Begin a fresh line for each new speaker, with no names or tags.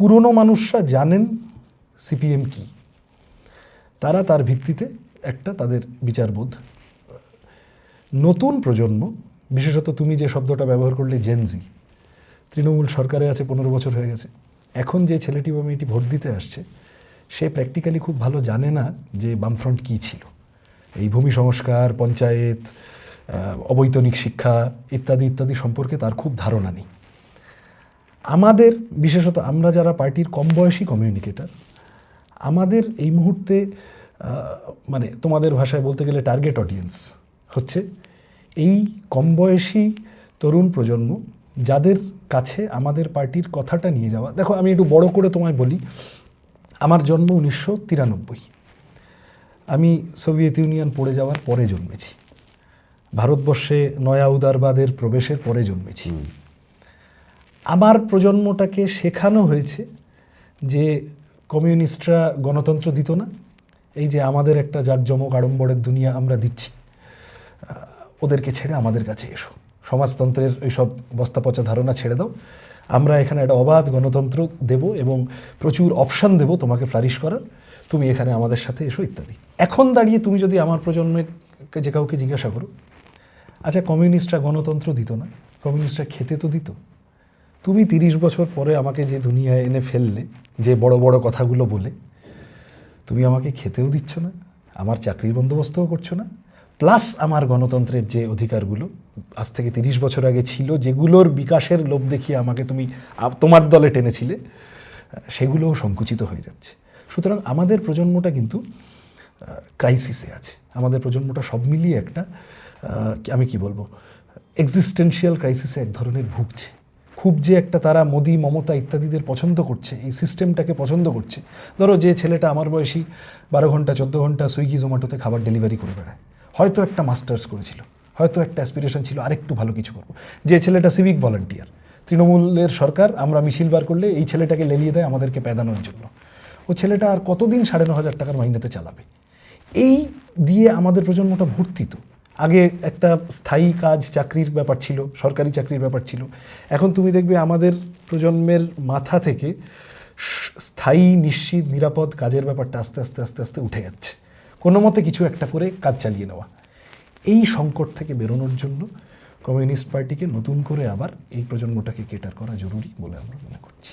পুরনো মানুষরা জানেন সিপিএম কি, তারা তার ভিত্তিতে একটা তাদের বিচারবোধ। নতুন প্রজন্ম, বিশেষত তুমি যে শব্দটা ব্যবহার করলে জেনজি, তৃণমূল সরকারে আছে 15 বছর হয়ে গেছে, এখন যে ছেলেটি বা মেয়েটি ভোট দিতে আসছে সে প্র্যাকটিক্যালি খুব ভালো জানে না যে বামফ্রন্ট কী ছিল। এই ভূমি সংস্কার, পঞ্চায়েত, অবৈতনিক শিক্ষা ইত্যাদি ইত্যাদি সম্পর্কে তার খুব ধারণা নেই। আমাদের, বিশেষত আমরা যারা পার্টির কম বয়সী কমিউনিকেটার, আমাদের এই মুহূর্তে মানে তোমাদের ভাষায় বলতে গেলে টার্গেট অডিয়েন্স হচ্ছে এই কম বয়সী তরুণ প্রজন্ম, যাদের কাছে আমাদের পার্টির কথাটা নিয়ে যাওয়া। দেখো, আমি একটু বড় করে তোমায় বলি, আমার জন্ম 1993। আমি সোভিয়েত ইউনিয়ন পড়ে যাওয়ার পরে জন্মেছি, ভারতবর্ষে নয়া উদারবাদের প্রবেশের পরে জন্মেছি। আমার প্রজন্মটাকে শেখানো হয়েছে যে কমিউনিস্টরা গণতন্ত্র দিত না, এই যে আমাদের একটা জাঁকজমক আড়ম্বরের দুনিয়া আমরা দিচ্ছি, ওদেরকে ছেড়ে আমাদের কাছে এসো, সমাজতন্ত্রের ওইসব বস্তা পচা ধারণা ছেড়ে দাও, আমরা এখানে একটা অবাধ গণতন্ত্র দেব এবং প্রচুর অপশান দেব তোমাকে ফ্লারিশ করার, তুমি এখানে আমাদের সাথে এসো ইত্যাদি। এখন দাঁড়িয়ে তুমি যদি আমার প্রজন্মের যে কাউকে জিজ্ঞাসা করো, আচ্ছা কমিউনিস্টরা গণতন্ত্র দিত না, কমিউনিস্টরা খেতে তো দিত, তুমি 30 বছর পরে আমাকে যে দুনিয়ায় এনে ফেললে যে বড় বড় কথাগুলো বলে, তুমি আমাকে খেতেও দিচ্ছ না, আমার চাকরির বন্দোবস্তও করছো না, প্লাস আমার গণতন্ত্রের যে অধিকারগুলো আজ থেকে 30 বছর আগে ছিল, যেগুলোর বিকাশের লোভ দেখিয়ে আমাকে তুমি তোমার দলে টেনেছিলে, সেগুলোও সংকুচিত হয়ে যাচ্ছে। সুতরাং আমাদের প্রজন্মটা কিন্তু ক্রাইসিসে আছে। আমাদের প্রজন্মটা সব মিলিয়ে একটা আমি কি বলবো, এক্সিস্টেন্সিয়াল ক্রাইসিসে এক ধরনের ভুগছে। খুব যে একটা তারা মোদি, মমতা ইত্যাদিদের পছন্দ করছে, এই সিস্টেমটাকে পছন্দ করছে। ধরো যে ছেলেটা আমার বয়সী 12 ঘন্টা 14 ঘন্টা সুইগি জোম্যাটোতে খাবার ডেলিভারি করে বেড়ায়, হয়তো একটা মাস্টার্স করেছিল, হয়তো একটা অ্যাসপিরেশন ছিল আরেকটু ভালো কিছু করবো। যে ছেলেটা সিভিক ভলান্টিয়ার, তৃণমূলের সরকার আমরা মিছিল বার করলে এই ছেলেটাকে লেলিয়ে দেয় আমাদেরকে প্যাদানোর জন্য, ও ছেলেটা আর কতদিন 9,500 টাকার মাইনেতে চালাবে? এই দিয়ে আমাদের প্রজন্মটা ভর্তি। তো আগে একটা স্থায়ী কাজ, চাকরির ব্যাপার ছিল, সরকারি চাকরির ব্যাপার ছিল। এখন তুমি দেখবে আমাদের প্রজন্মের মাথা থেকে স্থায়ী, নিশ্চিত, নিরাপদ কাজের ব্যাপারটা আস্তে আস্তে আস্তে আস্তে উঠে যাচ্ছে, কোনো মতে কিছু একটা করে কাজ চালিয়ে নেওয়া। এই সংকট থেকে বেরোনোর জন্য কমিউনিস্ট পার্টিকে নতুন করে আবার এই প্রজন্মটাকে কেটার করা জরুরি বলে আমরা মনে করছি।